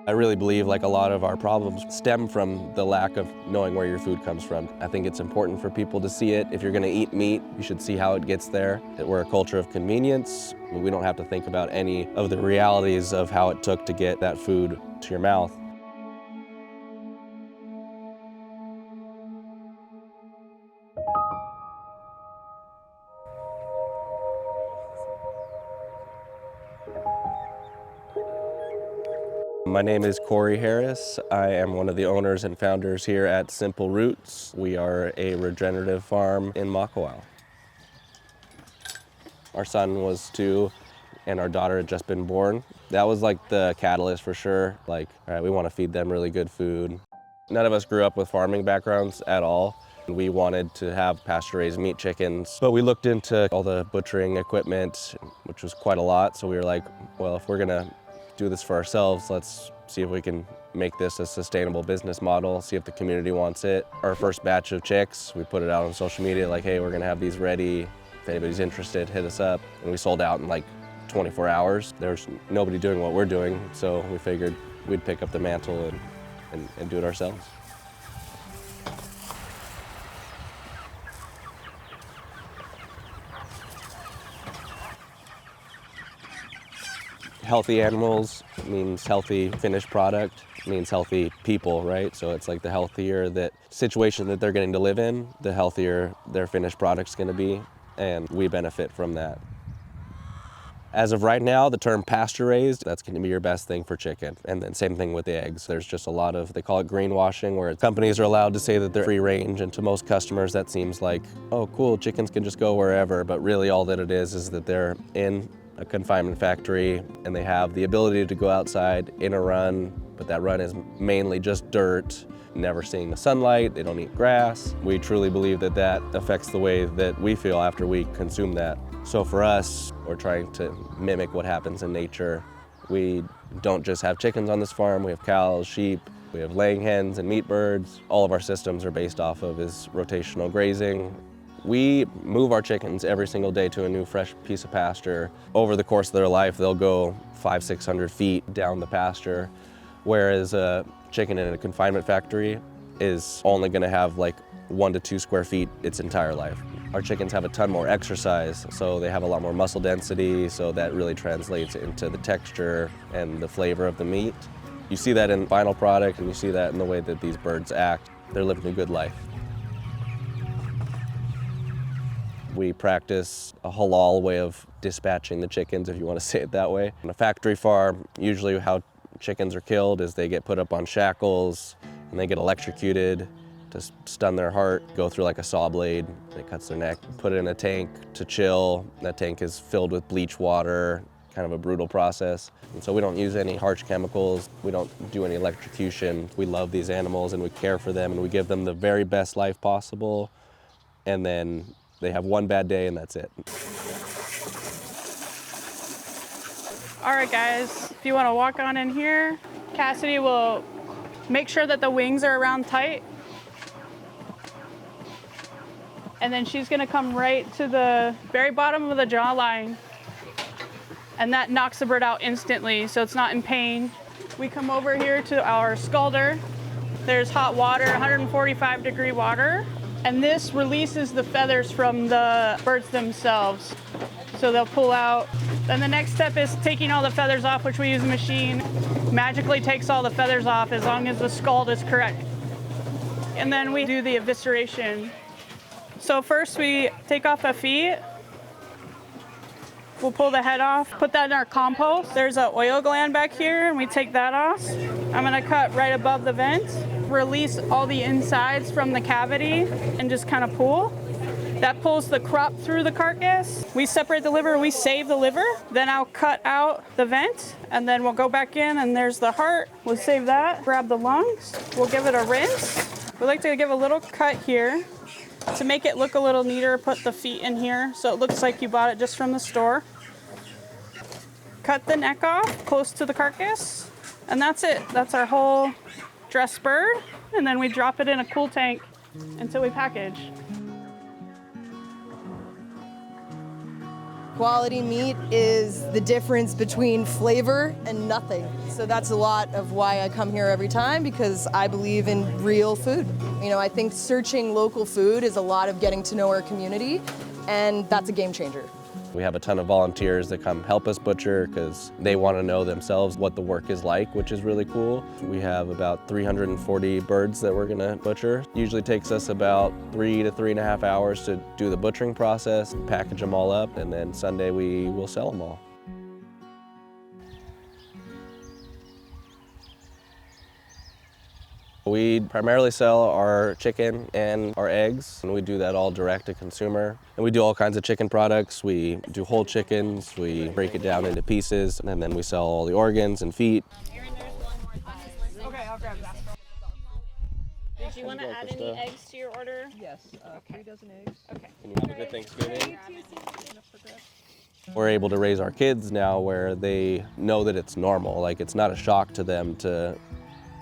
I really believe like a lot of our problems stem from the lack of knowing where your food comes from. I think it's important for people to see it. If you're gonna eat meat, you should see how it gets there. We're a culture of convenience. We don't have to think about any of the realities of how it took to get that food to your mouth. My name is Korey Harris. I am one of the owners and founders here at Simple Roots. We are a regenerative farm in Makawao. Our son was 2 and our daughter had just been born. That was like the catalyst for sure. Like, all right, we want to feed them really good food. None of us grew up with farming backgrounds at all. We wanted to have pasture-raised meat chickens, but we looked into all the butchering equipment, which was quite a lot. So we were like, well, if we're gonna do this for ourselves, let's see if we can make this a sustainable business model, see if the community wants it. Our first batch of chicks, we put it out on social media like, hey, we're gonna have these ready. If anybody's interested, hit us up. And we sold out in like 24 hours. There's nobody doing what we're doing, so we figured we'd pick up the mantle and do it ourselves. Healthy animals means healthy finished product, means healthy people, right? So it's like the healthier that situation that they're getting to live in, the healthier their finished product's gonna be, and we benefit from that. As of right now, the term pasture-raised, that's gonna be your best thing for chicken. And then same thing with the eggs. There's just a lot of, they call it greenwashing, where companies are allowed to say that they're free range, and to most customers that seems like, oh cool, chickens can just go wherever, but really all that it is that they're in a confinement factory and they have the ability to go outside in a run, but that run is mainly just dirt, never seeing the sunlight, they don't eat grass. We truly believe that that affects the way that we feel after we consume that. So for us, we're trying to mimic what happens in nature. We don't just have chickens on this farm, we have cows, sheep, we have laying hens and meat birds. All of our systems are based off of is rotational grazing. We move our chickens every single day to a new fresh piece of pasture. Over the course of their life, they'll go 500-600 feet down the pasture, whereas a chicken in a confinement factory is only gonna have like 1 to 2 square feet its entire life. Our chickens have a ton more exercise, so they have a lot more muscle density, so that really translates into the texture and the flavor of the meat. You see that in final product, and you see that in the way that these birds act. They're living a good life. We practice a halal way of dispatching the chickens, if you want to say it that way. On a factory farm, usually how chickens are killed is they get put up on shackles and they get electrocuted to stun their heart, go through like a saw blade, it cuts their neck, put it in a tank to chill. That tank is filled with bleach water, kind of a brutal process. And so we don't use any harsh chemicals, we don't do any electrocution. We love these animals and we care for them and we give them the very best life possible. And then they have one bad day and that's it. All right, guys, if you want to walk on in here, Cassidy will make sure that the wings are around tight. And then she's gonna come right to the very bottom of the jawline. And that knocks the bird out instantly, so it's not in pain. We come over here to our scalder. There's hot water, 145-degree water. And this releases the feathers from the birds themselves. So they'll pull out. Then the next step is taking all the feathers off, which we use a machine. Magically takes all the feathers off as long as the scald is correct. And then we do the evisceration. So first we take off the feet. We'll pull the head off, put that in our compost. There's an oil gland back here, and we take that off. I'm gonna cut right above the vent, release all the insides from the cavity, and just kind of pull. That pulls the crop through the carcass. We separate the liver, we save the liver. Then I'll cut out the vent, and then we'll go back in, and there's the heart. We'll save that, grab the lungs. We'll give it a rinse. We like to give a little cut here. To make it look a little neater, put the feet in here so it looks like you bought it just from the store. Cut the neck off close to the carcass, and that's it. That's our whole dressed bird, and then we drop it in a cool tank until we package. quality meat is the difference between flavor and nothing. So that's a lot of why I come here every time, because I believe in real food. You know, I think searching local food is a lot of getting to know our community, and that's a game changer. We have a ton of volunteers that come help us butcher because they want to know themselves what the work is like, which is really cool. We have about 340 birds that we're gonna butcher. Usually takes us about 3 to 3.5 hours to do the butchering process, package them all up, and then Sunday we will sell them all. We primarily sell our chicken and our eggs, and we do that all direct to consumer. And we do all kinds of chicken products. We do whole chickens, we break it down into pieces, and then we sell all the organs and feet. Erin, there's one more on his list. Okay, I'll grab that. Did you want to add any eggs to your order? Yes, 3 dozen eggs. Okay. Can you have a good Thanksgiving? We're able to raise our kids now where they know that it's normal. Like, it's not a shock to them to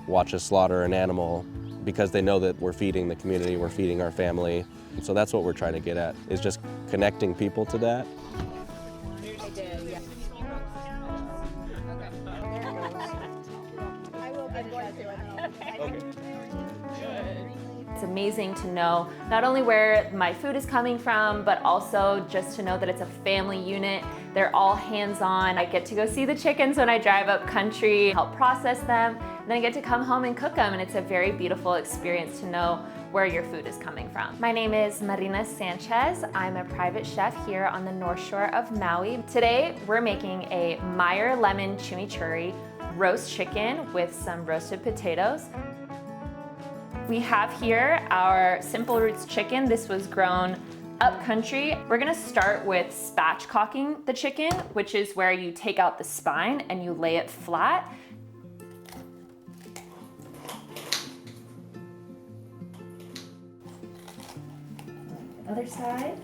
watch us slaughter an animal because they know that we're feeding the community, we're feeding our family. So that's what we're trying to get at, is just connecting people to that. It's amazing to know not only where my food is coming from, but also just to know that it's a family unit. They're all hands-on. I get to go see the chickens when I drive up country, help process them, and then I get to come home and cook them, and it's a very beautiful experience to know where your food is coming from. My name is Marina Sanchez. I'm a private chef here on the North Shore of Maui. Today, we're making a Meyer lemon chimichuri roast chicken with some roasted potatoes. We have here our Simple Roots chicken. This was grown up country. We're gonna start with spatchcocking the chicken, which is where you take out the spine and you lay it flat. Other side.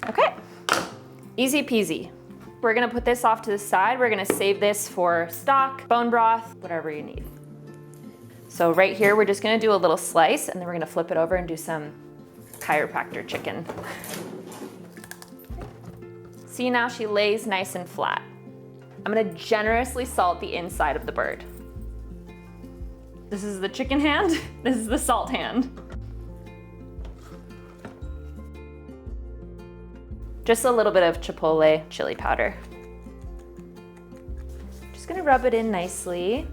Okay, easy peasy. We're gonna put this off to the side. We're gonna save this for stock, bone broth, whatever you need. So right here, we're just gonna do a little slice, and then we're gonna flip it over and do some chiropractor chicken. See, now she lays nice and flat. I'm gonna generously salt the inside of the bird. This is the chicken hand, this is the salt hand. Just a little bit of chipotle chili powder. Just gonna rub it in nicely.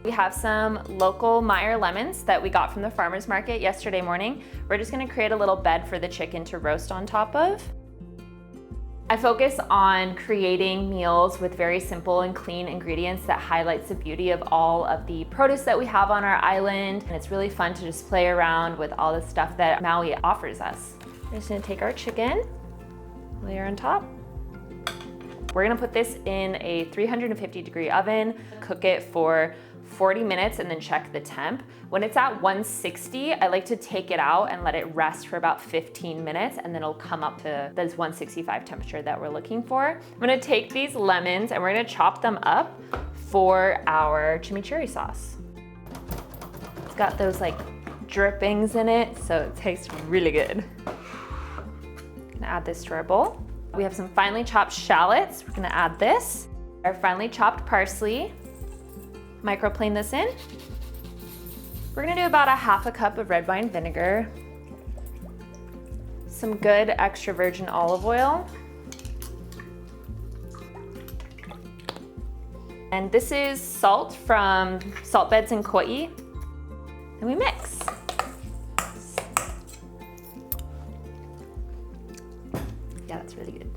We have some local Meyer lemons that we got from the farmer's market yesterday morning. We're just gonna create a little bed for the chicken to roast on top of. I focus on creating meals with very simple and clean ingredients that highlights the beauty of all of the produce that we have on our island. And it's really fun to just play around with all the stuff that Maui offers us. We're just gonna take our chicken, layer on top. We're gonna put this in a 350-degree oven, cook it for 40 minutes and then check the temp. When it's at 160, I like to take it out and let it rest for about 15 minutes, and then it'll come up to this 165 temperature that we're looking for. I'm gonna take these lemons and we're gonna chop them up for our chimichurri sauce. It's got those like drippings in it, so it tastes really good. Gonna add this to our bowl. We have some finely chopped shallots. We're gonna add this. Our finely chopped parsley. Microplane this in. We're gonna do about a half a cup of red wine vinegar, some good extra virgin olive oil, and this is salt from salt beds in Kauai, and we mix. Yeah, that's really good.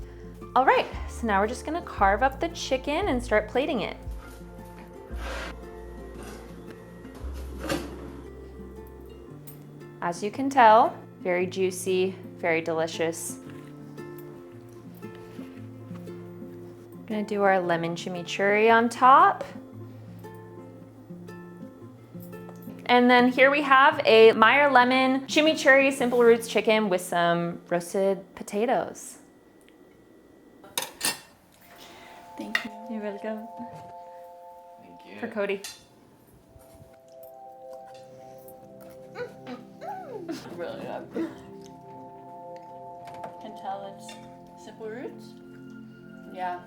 All right, so now we're just gonna carve up the chicken and start plating it. As you can tell, very juicy, very delicious. Gonna do our lemon chimichurri on top. And then here we have a Meyer lemon chimichurri Simple Roots chicken with some roasted potatoes. Thank you. You're welcome. Thank you. For Cody. Really good. Can tell it's simple roots. Yeah.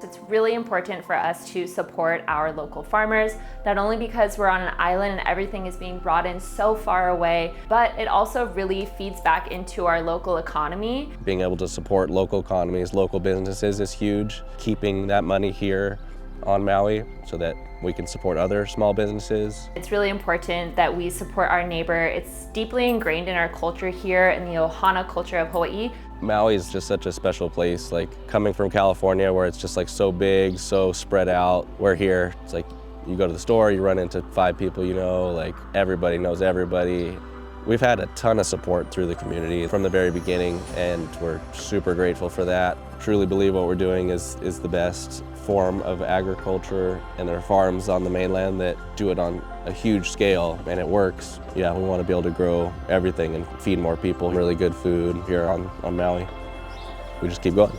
It's really important for us to support our local farmers, not only because we're on an island and everything is being brought in so far away, but it also really feeds back into our local economy. Being able to support local economies, local businesses is huge. Keeping that money here on Maui so that we can support other small businesses. It's really important that we support our neighbor. It's deeply ingrained in our culture here in the Ohana culture of Hawaii. Maui is just such a special place. Like coming from California where it's just like so big, so spread out. We're here, it's like you go to the store, you run into 5 people you know, like everybody knows everybody. We've had a ton of support through the community from the very beginning, and we're super grateful for that. Truly believe what we're doing is the best form of agriculture, and there are farms on the mainland that do it on a huge scale, and it works. Yeah, we want to be able to grow everything and feed more people really good food here on Maui. We just keep going.